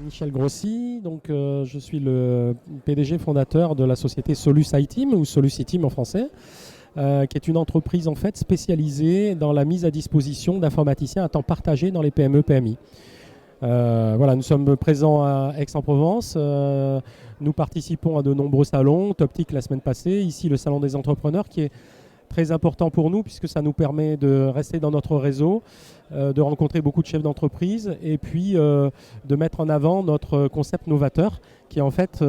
Michel Grossi, donc je suis le PDG fondateur de la société Solus iTeam ou Solus iTeam en français, qui est une entreprise en fait spécialisée dans la mise à disposition d'informaticiens à temps partagé dans les PME/PMI. Voilà, nous sommes présents à Aix-en-Provence. Nous participons à de nombreux salons, Toptic la semaine passée, ici le salon des entrepreneurs qui est très important pour nous puisque ça nous permet de rester dans notre réseau, de rencontrer beaucoup de chefs d'entreprise et puis de mettre en avant notre concept novateur qui est en fait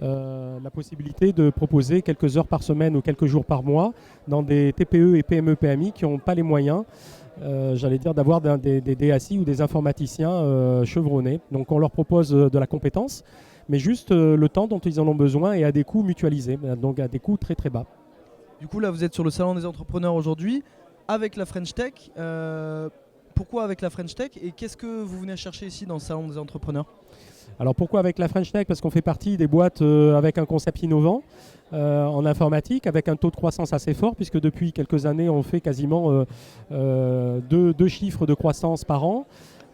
la possibilité de proposer quelques heures par semaine ou quelques jours par mois dans des TPE et PME/PMI qui n'ont pas les moyens j'allais dire d'avoir des DSI ou des informaticiens chevronnés. Donc on leur propose de la compétence, mais juste le temps dont ils en ont besoin et à des coûts mutualisés, donc à des coûts très très bas. Du coup, là, vous êtes sur le salon des entrepreneurs aujourd'hui avec la French Tech. Pourquoi avec la French Tech et qu'est-ce que vous venez chercher ici dans le salon des entrepreneurs? Alors pourquoi avec la French Tech? Parce qu'on fait partie des boîtes avec un concept innovant en informatique, avec un taux de croissance assez fort, puisque depuis quelques années, on fait quasiment deux chiffres de croissance par an.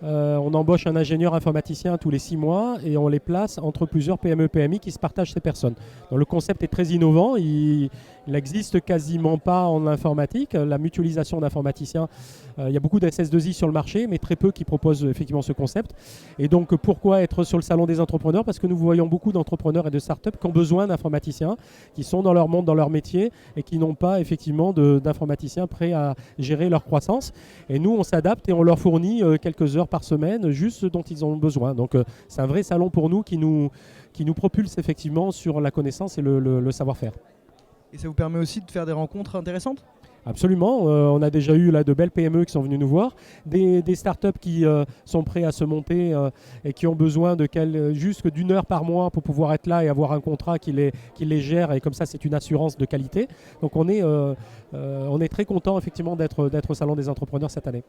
On embauche un ingénieur informaticien tous les 6 mois et on les place entre plusieurs PME/PMI qui se partagent ces personnes. Donc le concept est très innovant, il n'existe quasiment pas en informatique. La mutualisation d'informaticiens, il y a beaucoup d'SS2I sur le marché, mais très peu qui proposent effectivement ce concept. Et donc pourquoi être sur le salon des entrepreneurs? Parce que nous voyons beaucoup d'entrepreneurs et de startups qui ont besoin d'informaticiens, qui sont dans leur monde, dans leur métier et qui n'ont pas effectivement d'informaticiens prêts à gérer leur croissance. Et nous, on s'adapte et on leur fournit quelques heures par semaine, juste ce dont ils ont besoin. Donc c'est un vrai salon pour nous qui nous propulse effectivement sur la connaissance et le savoir-faire. Et ça vous permet aussi de faire des rencontres intéressantes? Absolument, on a déjà eu là, de belles PME qui sont venues nous voir, des startups qui sont prêts à se monter et qui ont besoin de juste d'une heure par mois pour pouvoir être là et avoir un contrat qui les gère, et comme ça c'est une assurance de qualité. Donc on est très content effectivement d'être au Salon des entrepreneurs cette année.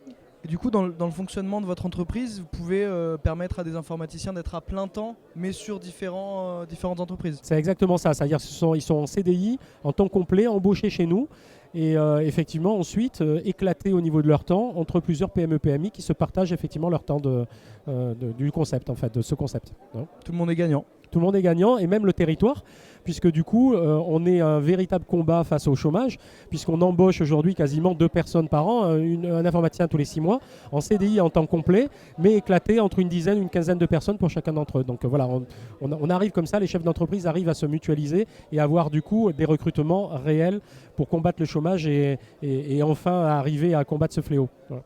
Et du coup, dans le fonctionnement de votre entreprise, vous pouvez permettre à des informaticiens d'être à plein temps, mais sur différentes entreprises? C'est exactement ça, c'est-à-dire qu'ils sont en CDI, en temps complet, embauchés chez nous. Et effectivement, ensuite, éclater au niveau de leur temps entre plusieurs PME/PMI qui se partagent effectivement leur temps du concept, en fait, de ce concept. Tout le monde est gagnant. Tout le monde est gagnant, et même le territoire, puisque du coup, on est un véritable combat face au chômage, puisqu'on embauche aujourd'hui quasiment 2 personnes par an, un informaticien tous les 6 mois, en CDI en temps complet, mais éclaté entre une dizaine, une quinzaine de personnes pour chacun d'entre eux. Donc voilà, on arrive comme ça, les chefs d'entreprise arrivent à se mutualiser et avoir du coup des recrutements réels pour combattre le chômage et enfin arriver à combattre ce fléau. Voilà.